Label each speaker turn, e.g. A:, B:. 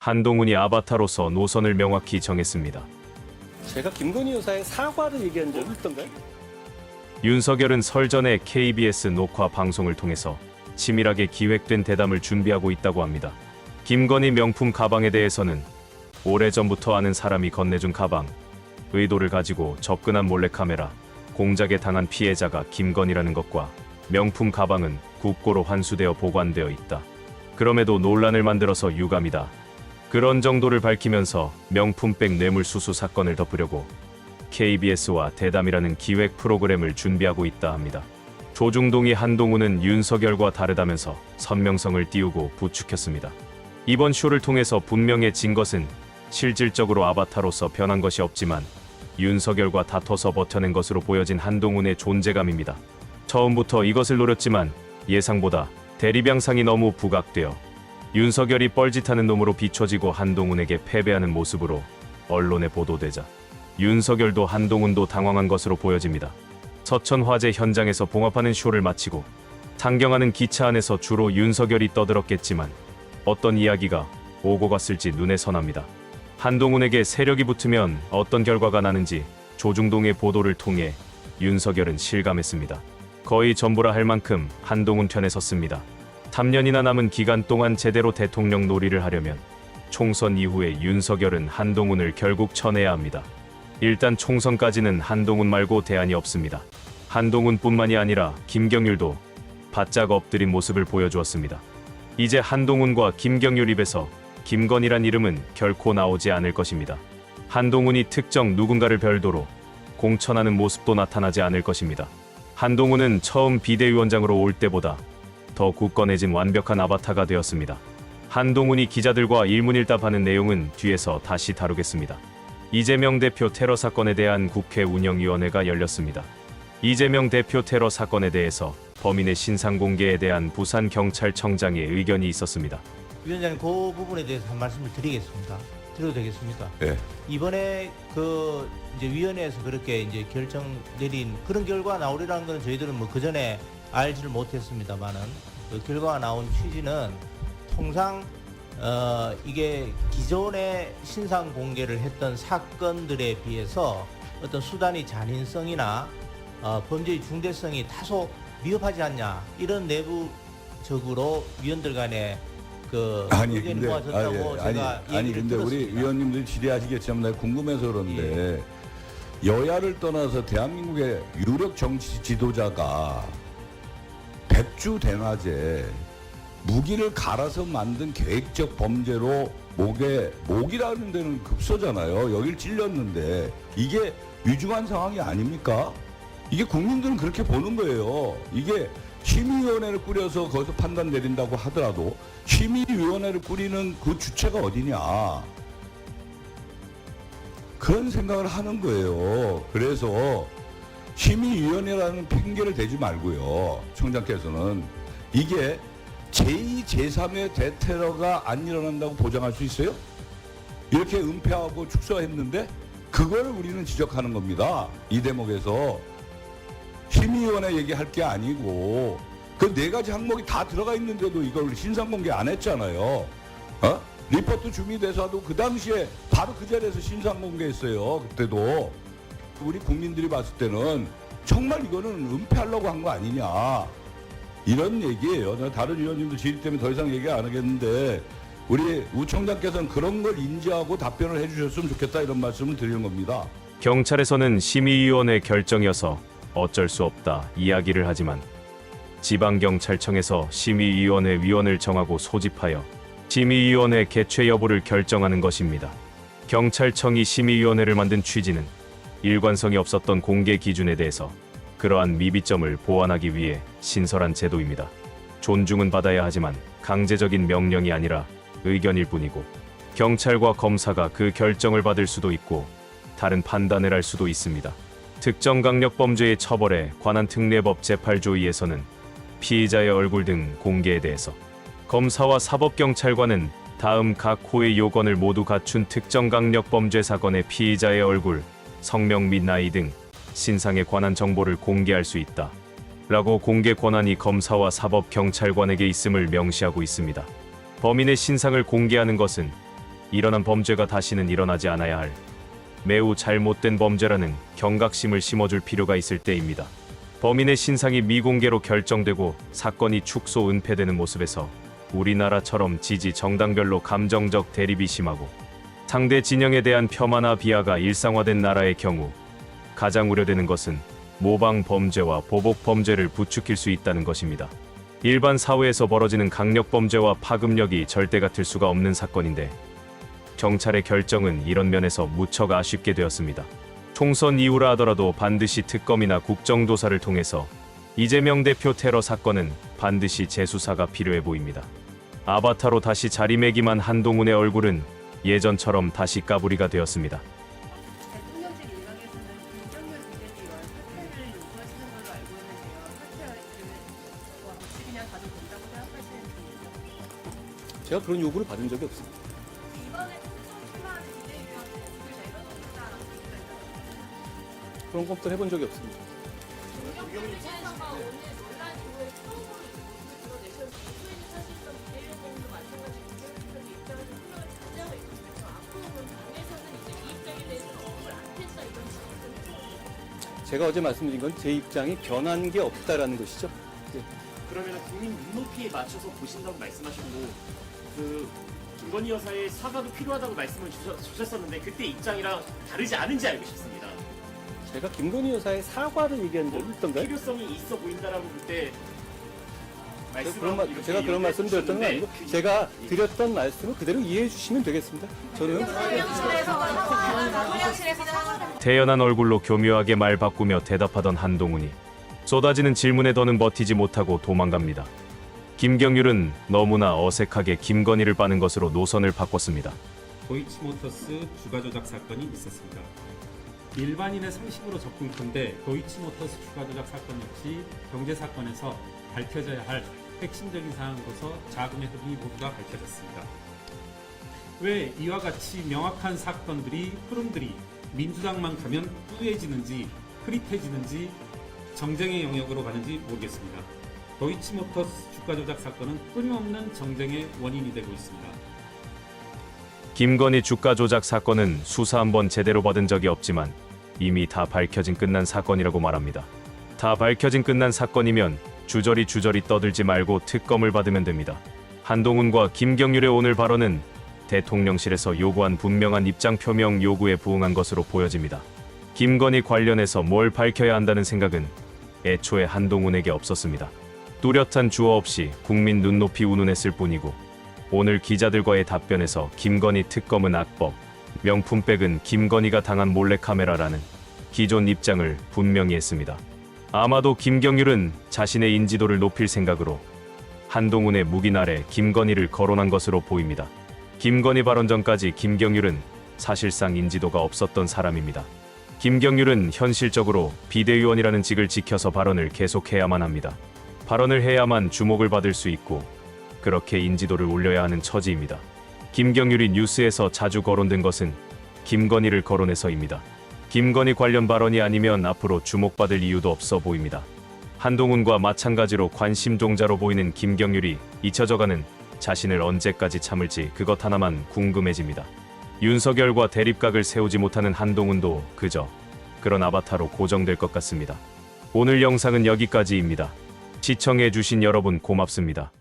A: 한동훈이 아바타로서 노선을 명확히 정했습니다.
B: 제가 김건희 여사의 사과를 얘기한 적이 있던가요?
A: 윤석열은 설 전에 KBS 녹화 방송을 통해서 치밀하게 기획된 대담을 준비하고 있다고 합니다. 김건희 명품 가방에 대해서는 오래전부터 아는 사람이 건네준 가방, 의도를 가지고 접근한 몰래카메라, 공작에 당한 피해자가 김건희라는 것과 명품 가방은 국고로 환수되어 보관되어 있다. 그럼에도 논란을 만들어서 유감이다. 그런 정도를 밝히면서 명품백 뇌물수수 사건을 덮으려고 KBS와 대담이라는 기획 프로그램을 준비하고 있다 합니다. 조중동이 한동훈은 윤석열과 다르다면서 선명성을 띄우고 부추겼습니다. 이번 쇼를 통해서 분명해진 것은 실질적으로 아바타로서 변한 것이 없지만 윤석열과 다퉈서 버텨낸 것으로 보여진 한동훈의 존재감입니다. 처음부터 이것을 노렸지만 예상보다 대립양상이 너무 부각되어 윤석열이 뻘짓하는 놈으로 비춰지고 한동훈에게 패배하는 모습으로 언론에 보도되자 윤석열도 한동훈도 당황한 것으로 보여집니다. 서천 화재 현장에서 봉합하는 쇼를 마치고 상경하는 기차 안에서 주로 윤석열이 떠들었겠지만 어떤 이야기가 오고 갔을지 눈에 선합니다. 한동훈에게 세력이 붙으면 어떤 결과가 나는지 조중동의 보도를 통해 윤석열은 실감했습니다. 거의 전부라 할 만큼 한동훈 편에 섰습니다. 3년이나 남은 기간 동안 제대로 대통령 놀이를 하려면 총선 이후에 윤석열은 한동훈을 결국 쳐내야 합니다. 일단 총선까지는 한동훈 말고 대안이 없습니다. 한동훈뿐만이 아니라 김경률도 바짝 엎드린 모습을 보여주었습니다. 이제 한동훈과 김경률 입에서 김건희란 이름은 결코 나오지 않을 것입니다. 한동훈이 특정 누군가를 별도로 공천하는 모습도 나타나지 않을 것입니다. 한동훈은 처음 비대위원장으로 올 때보다 더 굳건해진 완벽한 아바타가 되었습니다. 한동훈이 기자들과 일문일답하는 내용은 뒤에서 다시 다루겠습니다. 이재명 대표 테러 사건에 대한 국회 운영위원회가 열렸습니다. 이재명 대표 테러 사건에 대해서 범인의 신상 공개에 대한 부산경찰청장의 의견이 있었습니다.
C: 위원장님, 그 부분에 대해서 한 말씀을 드리겠습니다. 드려도 되겠습니까?
D: 네.
C: 이번에 이제 위원회에서 그렇게 이제 결정 내린 그런 결과가 나오리라는 것은 저희들은 그 전에 알지를 못했습니다만은 그 결과가 나온 취지는 통상 이게 기존에 신상 공개를 했던 사건들에 비해서 어떤 수단의 잔인성이나 범죄의 중대성이 다소 미흡하지 않냐, 이런 내부적으로 위원들 간에 의견이 모아졌다고 제가 얘기를
D: 근데 우리
C: 들었습니다.
D: 위원님들 질의하시겠지만 내가 궁금해서 그런데 여야를 떠나서 대한민국의 유력 정치 지도자가 백주대낮에 무기를 갈아서 만든 계획적 범죄로 목이라는 데는 급소잖아요. 여길 찔렸는데 이게 위중한 상황이 아닙니까? 이게 국민들은 그렇게 보는 거예요. 이게 심의위원회를 꾸려서 거기서 판단 내린다고 하더라도 심의위원회를 꾸리는 그 주체가 어디냐, 그런 생각을 하는 거예요. 그래서 심의위원회라는 핑계를 대지 말고요, 청장께서는 이게 제2, 제3의 대테러가 안 일어난다고 보장할 수 있어요? 이렇게 은폐하고 축소했는데 그걸 우리는 지적하는 겁니다. 이 대목에서 심의위원회 얘기할 게 아니고 그 네 가지 항목이 다 들어가 있는데도 이걸 신상공개 안 했잖아요. 리포트 주미대사도 그 당시에 바로 그 자리에서 신상공개했어요. 그때도. 우리 국민들이 봤을 때는 정말 이거는 은폐하려고 한 거 아니냐, 이런 얘기예요. 내가 다른 위원님들 질의 때문에 더 이상 얘기 안 하겠는데 우리 우 총장께서는 그런 걸 인지하고 답변을 해주셨으면 좋겠다, 이런 말씀을 드리는 겁니다.
A: 경찰에서는 심의위원회 결정이어서 어쩔 수 없다 이야기를 하지만 지방경찰청에서 심의위원회 위원을 정하고 소집하여 심의위원회 개최 여부를 결정하는 것입니다. 경찰청이 심의위원회를 만든 취지는 일관성이 없었던 공개 기준에 대해서 그러한 미비점을 보완하기 위해 신설한 제도입니다. 존중은 받아야 하지만 강제적인 명령이 아니라 의견일 뿐이고, 경찰과 검사가 그 결정을 받을 수도 있고 다른 판단을 할 수도 있습니다. 특정 강력범죄의 처벌에 관한 특례법 제8조에서는 피의자의 얼굴 등 공개에 대해서 검사와 사법경찰관은 다음 각 호의 요건을 모두 갖춘 특정 강력범죄 사건의 피의자의 얼굴, 성명 및 나이 등 신상에 관한 정보를 공개할 수 있다 라고 공개 권한이 검사와 사법경찰관에게 있음을 명시하고 있습니다. 범인의 신상을 공개하는 것은 일어난 범죄가 다시는 일어나지 않아야 할 매우 잘못된 범죄라는 경각심을 심어줄 필요가 있을 때입니다. 범인의 신상이 미공개로 결정되고 사건이 축소 은폐되는 모습에서 우리나라처럼 지지 정당별로 감정적 대립이 심하고 상대 진영에 대한 폄하나 비하가 일상화된 나라의 경우 가장 우려되는 것은 모방 범죄와 보복 범죄를 부추길 수 있다는 것입니다. 일반 사회에서 벌어지는 강력 범죄와 파급력이 절대 같을 수가 없는 사건인데 경찰의 결정은 이런 면에서 무척 아쉽게 되었습니다. 총선 이후라 하더라도 반드시 특검이나 국정조사를 통해서 이재명 대표 테러 사건은 반드시 재수사가 필요해 보입니다. 아바타로 다시 자리매김한 한동훈의 얼굴은 예전처럼 다시 까부리가 되었습니다.
E: 대통령실 일각에서는 김정일 비대위원 사퇴를 요구하시는 걸로 알고 있는데요. 사퇴를 없이 그냥 가도 된다고 생각하시는 중이죠?
B: 제가 그런 요구를 받은 적이 없습니다.
E: 이번에 특정 출마하는 비대위원은 누굴 잘 받아보겠다라고 얘기가 있더라고요.
B: 그런 검토를 해본 적이 없습니다.
E: 김경민 차이사가 오늘 논란 이후에 처음으로 이제 모습을 드러내셨는데 이후에는 사실상 비대위원님도 마찬가지로 김경민 입장에서 생각을 자제하고 있거든요. 앞으로는 당에서는 이제 이 입장에 대해서는 언급을 안 했다 이런 지적을 해주거든요.
B: 제가 어제 말씀드린 건 제 입장이 변한 게 없다라는 것이죠.
F: 그러면 국민 눈높이에 맞춰서 보신다고 말씀하셨고 그 김건희 여사의 사과도 필요하다고 말씀을 주셨었는데 그때 입장이랑 다르지 않은지 알고 싶습니다.
B: 제가 김건희 여사의 사과를 얘기한 적이 있던가요?
F: 필요성이 있어 보인다라고 그때
B: 제가 그런 말씀 드렸던 건 아니고 제가 드렸던 말씀을 그대로 이해해 주시면 되겠습니다. 저는
A: 태연한 얼굴로 교묘하게 말 바꾸며 대답하던 한동훈이 쏟아지는 질문에 더는 버티지 못하고 도망갑니다. 김경률은 너무나 어색하게 김건희를 빠는 것으로 노선을 바꿨습니다.
G: 도이치모터스 주가 조작 사건이 있었습니다. 일반인의 상식으로 접근컨대 도이치모터스 주가 조작 사건 역시 경제 사건에서 밝혀져야 할 핵심적인 사항으로서 자금의 흐름이 모두가 밝혀졌습니다. 왜 이와 같이 명확한 사건들이 흐름들이 민주당만 가면 뿌얘지는지 흐릿해지는지 정쟁의 영역으로 가는지 모르겠습니다. 도이치모터스 주가 조작 사건은 끊임없는 정쟁의 원인이 되고 있습니다.
A: 김건희 주가 조작 사건은 수사 한번 제대로 받은 적이 없지만 이미 다 밝혀진 끝난 사건이라고 말합니다. 다 밝혀진 끝난 사건이면 주저리 떠들지 말고 특검을 받으면 됩니다. 한동훈과 김경률의 오늘 발언은 대통령실에서 요구한 분명한 입장 표명 요구에 부응한 것으로 보여집니다. 김건희 관련해서 뭘 밝혀야 한다는 생각은 애초에 한동훈에게 없었습니다. 뚜렷한 주어 없이 국민 눈높이 운운했을 뿐이고 오늘 기자들과의 답변에서 김건희 특검은 악법, 명품백은 김건희가 당한 몰래카메라라는 기존 입장을 분명히 했습니다. 아마도 김경률은 자신의 인지도를 높일 생각으로 한동훈의 묵인 아래 김건희를 거론한 것으로 보입니다. 김건희 발언 전까지 김경률은 사실상 인지도가 없었던 사람입니다. 김경률은 현실적으로 비대위원이라는 직을 지켜서 발언을 계속해야만 합니다. 발언을 해야만 주목을 받을 수 있고 그렇게 인지도를 올려야 하는 처지입니다. 김경률이 뉴스에서 자주 거론된 것은 김건희를 거론해서입니다. 김건희 관련 발언이 아니면 앞으로 주목받을 이유도 없어 보입니다. 한동훈과 마찬가지로 관심 종자로 보이는 김경률이 잊혀져가는 자신을 언제까지 참을지 그것 하나만 궁금해집니다. 윤석열과 대립각을 세우지 못하는 한동훈도 그저 그런 아바타로 고정될 것 같습니다. 오늘 영상은 여기까지입니다. 시청해주신 여러분 고맙습니다.